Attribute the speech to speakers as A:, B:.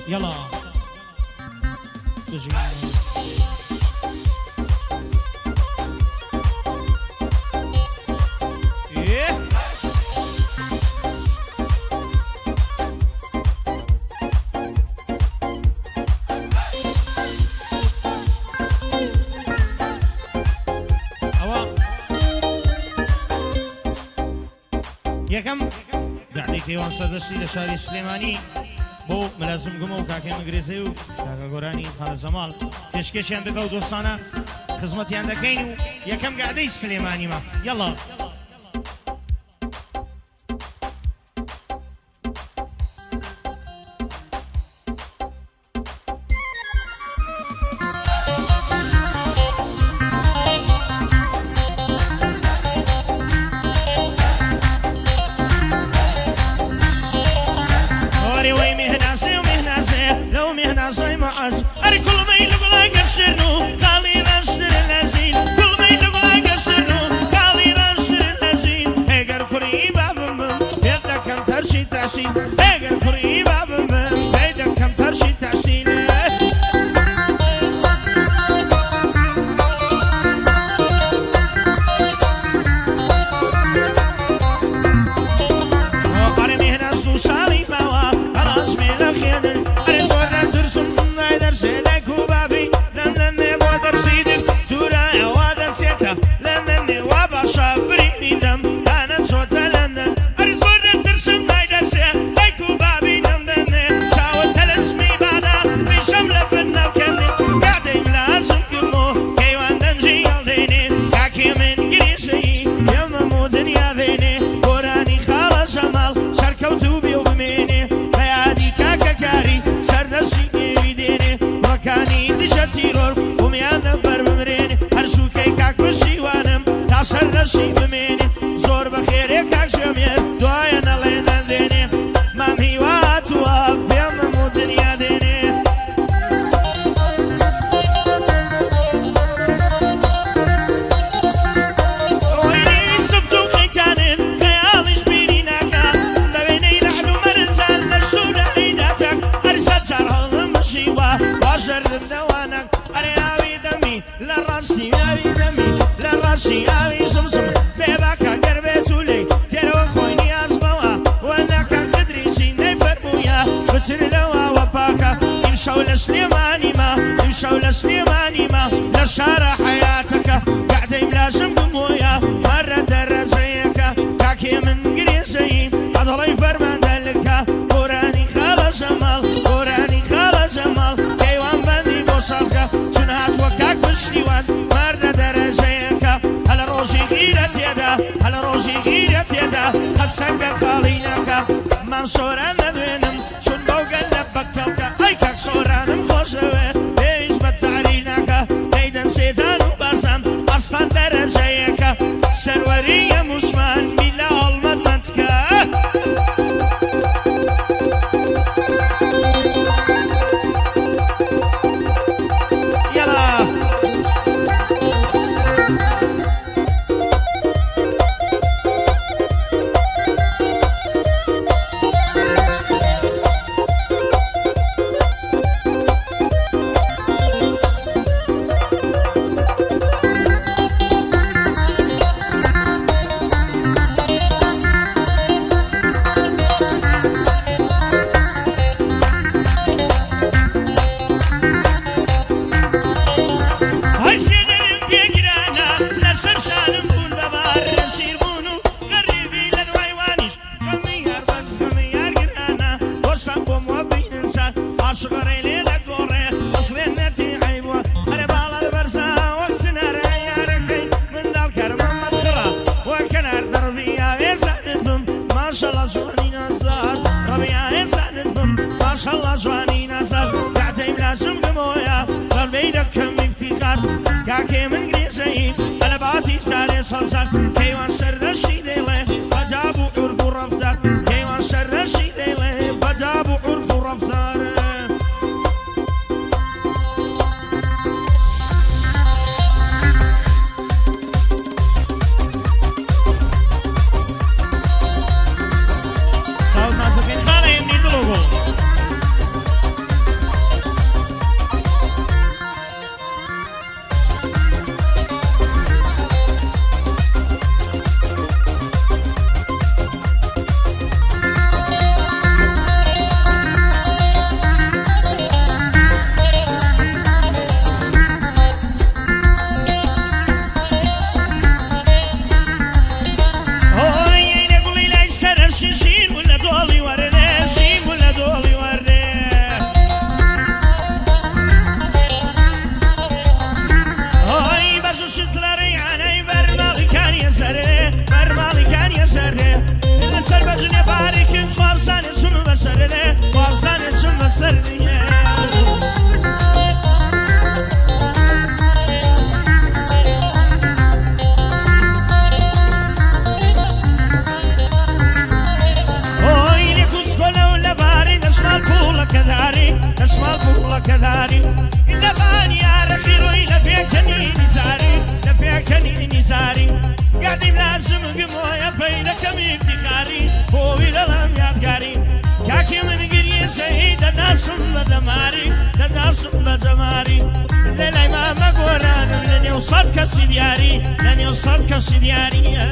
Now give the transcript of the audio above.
A: يلا تجي یەکەم داعی کەیوان سەردەشتی لە شاری سلێمانی بۆ ملازم گومە و کاکێ مەگرێزەی و کاکە گۆرانی خارەزەماڵ پێشکەشیان دەکە و دۆستانە خزمەتیان دەکەین و یەکەم گادەی سلێمانیمە یەڵا سەردەشی بمێنێ زۆر بە خێرێ کاک ژەمێ دوایە نەڵێ نەدێنێ مام هیواتوە پێم و دنیا دێنێ وەی سفت و خەیتانن خەیاڵیش بیری ناکە بە وێنەی لەعل و مەرزان لە شوورەی داتەک هەرسە چار هەڵم بشیوە وا ژەردم دەوانەک ئەرێ ئاوی دەمی لە ڕاستی ئاوی دەمی لە ڕاستی ئاوی زمزم بێباکە گەربێت و لێی تێرەوە خۆی نیازبەوە وەنەکە خدریسی نەیفەرموویە بتر لەوەوە پاکە ئیمشەو لە سلێمانیمە ئیمشەو لە سلێمانیمە لە شارە حەیاتەکە کاتەی ملازم بمۆیە مەرە دەرەزەیەکە کاکێ من گرێزەیی ئەدەڵی فەرماندە لکە گۆرانی خاڵە زەماڵ گۆرانی خاڵە زەماڵ کەیوان بەندی بۆ سازگە چون هاتووە کاک پشتیوان مەردە دەرەزەیەکە هەلە ڕۆژی غیرە تێدا هەلە ڕۆژی غیرە تێدا قەت سەنگە خاڵی ناکە مام سۆران نەبێنم چون بەو گەل لە بەکەڵکە ئەی کاک سۆرانم خۆشەوێ پێویست بە تاری ناکە دەیدەن سێدان و بارزان ئەسپان دەرەزەیەکە سەروەریە موسمان بیلە هەڵمەت منتکە کاکێ من گرێزەیی ئەلەباتی سارێ سەڵسەر کەیوان سەردەشی دەیڵێ بەجاب و عورف و ڕەفتار کەیوان سەردەشی دەیڵێ بەجاب و عورف و ڕەفتار ساوت نازەکەی خانە ئێمنی دڵۆ بۆ نیازم گمۆیە پەیرەکەمی افتیخاری بۆوی لەڵام یادگاری کاکی من گریە زەهی دەناسم بە دەماری دەناسم بە جەماری لێلای مامە گۆرانم لە نێو سەد کەسی دیاری لە نێو سەد کەسی دیاریە